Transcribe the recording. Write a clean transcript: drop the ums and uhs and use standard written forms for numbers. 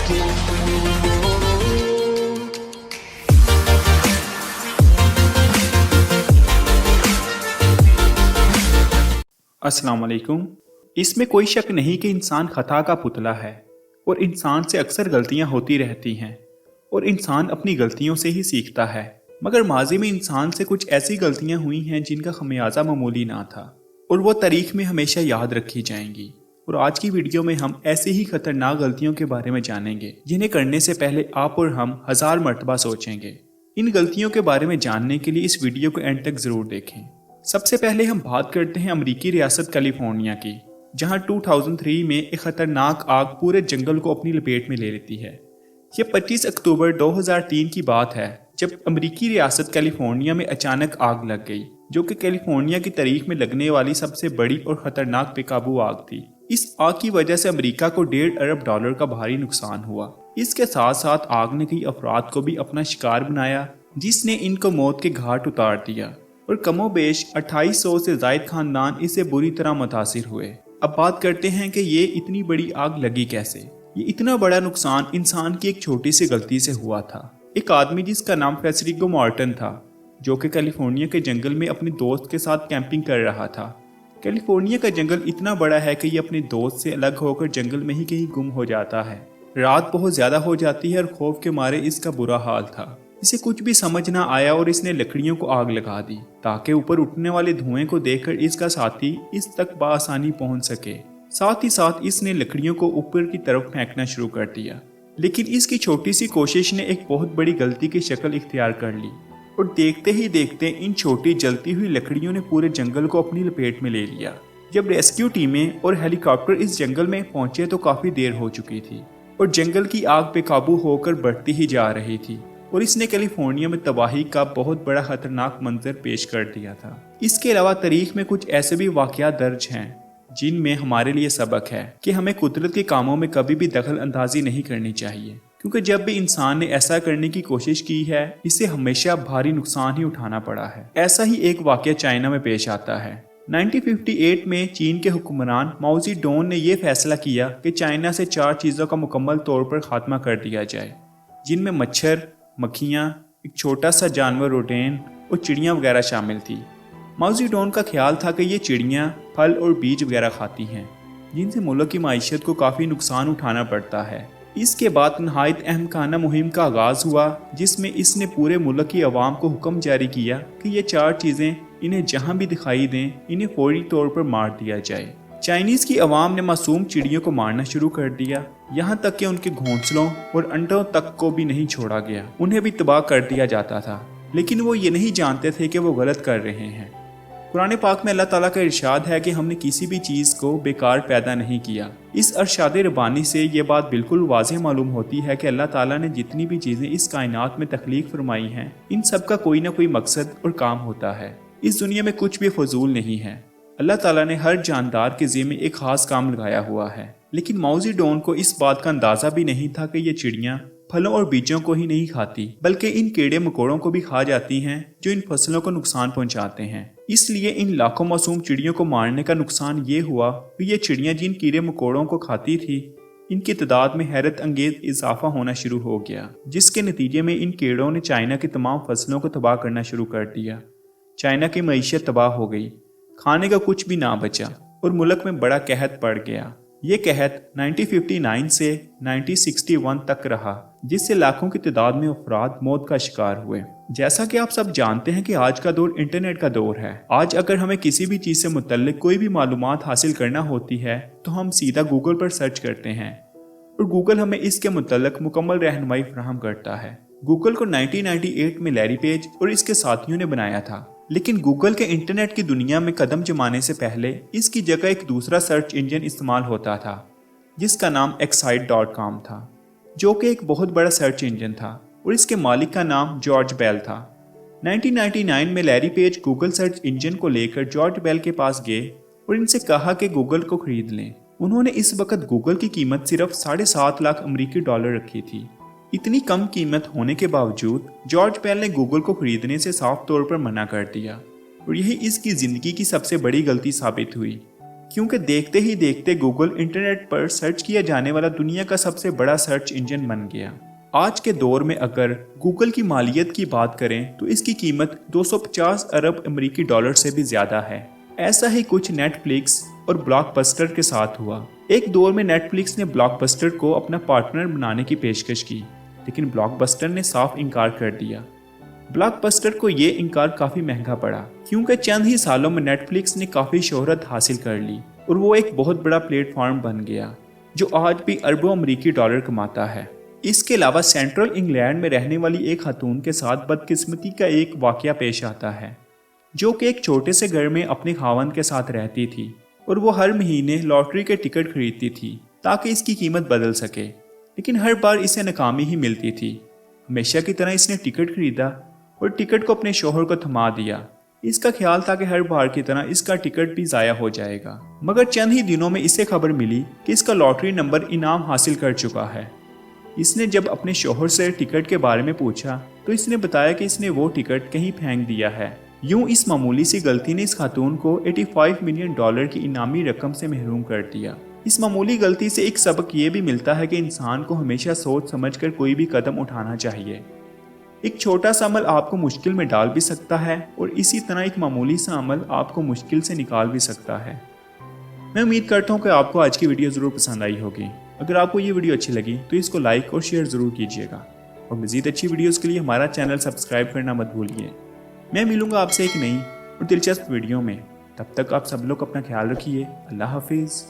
अस्सलाम वालेकुम। इसमें कोई शक नहीं कि इंसान खता का पुतला है और इंसान से अक्सर गलतियां होती रहती हैं और इंसान अपनी गलतियों से ही सीखता है। मगर माजी में इंसान से कुछ ऐसी गलतियां हुई हैं जिनका खमियाजा मामूली ना था और वो तारीख में हमेशा याद रखी जाएंगी। और आज की वीडियो में हम ऐसी ही खतरनाक गलतियों के बारे में जानेंगे जिन्हें करने से पहले आप और हम 1000 मरतबा सोचेंगे। इन गलतियों के बारे में जानने के लिए इस वीडियो को एंड तक जरूर देखें। सबसे पहले हम बात करते हैं अमेरिकी रियासत कैलिफोर्निया की, जहां 2003 में एक खतरनाक आग पूरे जंगल को अपनी लपेट में ले लेती है। यह 25 अक्टूबर 2003 की बात है जब अमेरिकी रियासत कैलिफोर्निया में अचानक आग लग गई, जो कि कैलिफोर्निया की तारीख में लगने वाली सबसे बड़ी और खतरनाक बेकाबू आग थी। इस आग की वजह से अमेरिका को $1.5 अरब का भारी नुकसान हुआ। इसके साथ साथ आग ने कई अफराद को भी अपना शिकार बनाया, जिसने इनको मौत के घाट उतार दिया और कमोबेश 2800 से जायद खानदान इससे बुरी तरह मुतासिर हुए। अब बात करते हैं कि ये इतनी बड़ी आग लगी कैसे। ये इतना बड़ा नुकसान इंसान की एक छोटी सी गलती से हुआ था। एक आदमी जिसका नाम फेडरिको मार्टिन था, जो कि कैलिफोर्निया के जंगल में अपने दोस्त के साथ कैंपिंग कर रहा था। कैलिफोर्निया का जंगल इतना बड़ा है कि ये अपने दोस्त से अलग होकर जंगल में ही कहीं गुम हो जाता है। रात बहुत ज्यादा हो जाती है और खौफ के मारे इसका बुरा हाल था। इसे कुछ भी समझ ना आया और इसने लकड़ियों को आग लगा दी ताकि ऊपर उठने वाले धुएं को देखकर इसका साथी इस तक बआसानी पहुंच सके। साथ ही साथ इसने लकड़ियों को ऊपर की तरफ फेंकना शुरू कर दिया, लेकिन इसकी छोटी सी कोशिश ने एक बहुत बड़ी गलती की शक्ल इख्तियार कर ली और देखते ही देखते इन छोटी जलती हुई लकड़ियों ने पूरे जंगल को अपनी लपेट में ले लिया। जब रेस्क्यू टीमें और हेलीकॉप्टर इस जंगल में पहुंचे तो काफी देर हो चुकी थी और जंगल की आग बेकाबू होकर बढ़ती ही जा रही थी और इसने कैलिफोर्निया में तबाही का बहुत बड़ा खतरनाक मंजर पेश कर दिया था। इसके अलावा तारीख में कुछ ऐसे भी वाकयात दर्ज हैं जिनमें हमारे लिए सबक है कि हमें कुदरत के कामों में कभी भी दखल अंदाजी नहीं करनी चाहिए, क्योंकि जब भी इंसान ने ऐसा करने की कोशिश की है इसे हमेशा भारी नुकसान ही उठाना पड़ा है। ऐसा ही एक वाकया चाइना में पेश आता है। 1958 में चीन के हुक्मरान माओ ज़ेडुंग ने यह फैसला किया कि चाइना से 4 चीज़ों का मुकम्मल तौर पर खात्मा कर दिया जाए, जिनमें मच्छर, मक्खियाँ, एक छोटा सा जानवर रोडेन और चिड़ियाँ वगैरह शामिल थी। माओ ज़ेडुंग का ख्याल था कि ये चिड़ियाँ फल और बीज वगैरह खाती हैं, जिनसे मुल्क की माइशत को काफ़ी नुकसान उठाना पड़ता है। इसके बाद नहायत अहमकाना मुहिम का आगाज़ हुआ, जिसमें इसने पूरे मुल्क की आवाम को हुक्म जारी किया कि ये 4 चीज़ें इन्हें जहाँ भी दिखाई दें इन्हें फौरी तौर पर मार दिया जाए। चाइनीज़ की आवाम ने मासूम चिड़ियों को मारना शुरू कर दिया, यहाँ तक कि उनके घोंसलों और अंडों तक को भी नहीं छोड़ा गया, उन्हें भी तबाह कर दिया जाता था। लेकिन वो ये नहीं जानते थे कि वो गलत कर रहे हैं। कुरान पाक में अल्लाह ताला का इरशाद है कि हमने किसी भी चीज़ को बेकार पैदा नहीं किया। इस अरशाद रब्बानी से ये बात बिल्कुल वाज़ेह मालूम होती है कि अल्लाह ताला ने जितनी भी चीज़ें इस कायनात में तख्लीक फरमाई हैं, इन सब का कोई ना कोई मकसद और काम होता है। इस दुनिया में कुछ भी फजूल नहीं है। अल्लाह ताला ने हर जानदार के ज़िम्मे एक खास काम लगाया हुआ है। लेकिन माओ ज़ेडुंग को इस बात का अंदाज़ा भी नहीं था कि ये चिड़ियाँ फलों और बीजों को ही नहीं खाती, बल्कि इन कीड़े मकोड़ों को भी खा जाती हैं जो इन फसलों को नुकसान पहुंचाते हैं। इसलिए इन लाखों मासूम चिड़ियों को मारने का नुकसान ये हुआ कि ये चिड़ियाँ जिन कीड़े मकोड़ों को खाती थी, इनकी तादाद में हैरत अंगेज इजाफा होना शुरू हो गया, जिसके नतीजे में इन कीड़ों ने चाइना की तमाम फसलों को तबाह करना शुरू कर दिया। चाइना की मईशत तबाह हो गई, खाने का कुछ भी ना बचा और मुल्क में बड़ा कहत पड़ गया। ये कहत 1959 से 1961 तक रहा, जिससे लाखों की तादाद में अफराद मौत का शिकार हुए। जैसा कि आप सब जानते हैं कि आज का दौर इंटरनेट का दौर है। आज अगर हमें किसी भी चीज़ से मुतल्लिक कोई भी मालूमात हासिल करना होती है तो हम सीधा गूगल पर सर्च करते हैं और गूगल हमें इसके मुतल्लिक मुकम्मल रहनुमाई फराहम करता है। गूगल को 1998 में लैरी पेज और इसके साथियों ने बनाया था, लेकिन गूगल के इंटरनेट की दुनिया में कदम जमाने से पहले इसकी जगह एक दूसरा सर्च इंजन इस्तेमाल होता था, जिसका नाम excite.com था, जो कि एक बहुत बड़ा सर्च इंजन था और इसके मालिक का नाम जॉर्ज बेल था। 1999 में Larry page Google search engine को लेकर जॉर्ज बेल के पास गए और इनसे कहा कि गूगल को खरीद लें। उन्होंने इस वक्त गूगल की कीमत सिर्फ $7.5 लाख अमेरिकी डॉलर रखी थी। इतनी कम कीमत होने के बावजूद जॉर्ज बेल ने गूगल को खरीदने से साफ तौर पर मना कर दिया और यही इसकी ज़िंदगी की सबसे बड़ी गलती साबित हुई क्योंकि देखते ही देखते गूगल इंटरनेट पर सर्च किया जाने वाला दुनिया का सबसे बड़ा सर्च इंजन बन गया। आज के दौर में अगर गूगल की मालियत की बात करें तो इसकी कीमत 250 अरब अमेरिकी डॉलर से भी ज्यादा है। ऐसा ही कुछ नेटफ्लिक्स और ब्लॉकबस्टर के साथ हुआ। एक दौर में नेटफ्लिक्स ने ब्लॉकबस्टर को अपना पार्टनर बनाने की पेशकश की, लेकिन ब्लॉकबस्टर ने साफ इनकार कर दिया। ब्लॉकबस्टर को ये इनकार काफी महंगा पड़ा, क्योंकि चंद ही सालों में नेटफ्लिक्स ने काफी शोहरत हासिल कर ली और वो एक बहुत बड़ा प्लेटफॉर्म बन गया जो आज भी अरबों अमेरिकी डॉलर कमाता है। इसके अलावा सेंट्रल इंग्लैंड में रहने वाली एक खातून के साथ बदकिस्मती का एक वाकया पेश आता है, जो कि एक छोटे से घर में अपने खावंद के साथ रहती थी और वो हर महीने लॉटरी के टिकट खरीदती थी ताकि इसकी कीमत बदल सके, लेकिन हर बार इसे नाकामी ही मिलती थी। हमेशा की तरह इसने टिकट खरीदा और टिकट को अपने शोहर को थमा दिया। इसका ख्याल था कि हर बार की तरह इसका टिकट भी ज़ाया हो जाएगा, मगर चंद ही दिनों में इसे खबर मिली कि इसका लॉटरी नंबर इनाम हासिल कर चुका है। इसने जब अपने शोहर से टिकट के बारे में पूछा तो इसने बताया कि इसने वो टिकट कहीं फेंक दिया है। यूं इस मामूली सी गलती ने इस खातून को 85 मिलियन डॉलर की इनामी रकम से महरूम कर दिया। इस मामूली गलती से एक सबक ये भी मिलता है कि इंसान को हमेशा सोच समझकर कोई भी कदम उठाना चाहिए। एक छोटा सा अमल आपको मुश्किल में डाल भी सकता है और इसी तरह एक मामूली सा अमल आपको मुश्किल से निकाल भी सकता है। मैं उम्मीद करता हूँ कि आपको आज की वीडियो ज़रूर पसंद आई होगी। अगर आपको ये वीडियो अच्छी लगी तो इसको लाइक और शेयर ज़रूर कीजिएगा और मज़ीद अच्छी वीडियोज़ के लिए हमारा चैनल सब्सक्राइब करना मत भूलिए। मैं मिलूँगा आपसे एक नई और दिलचस्प वीडियो में। तब तक आप सब लोग अपना ख्याल रखिए। अल्लाह हाफिज़।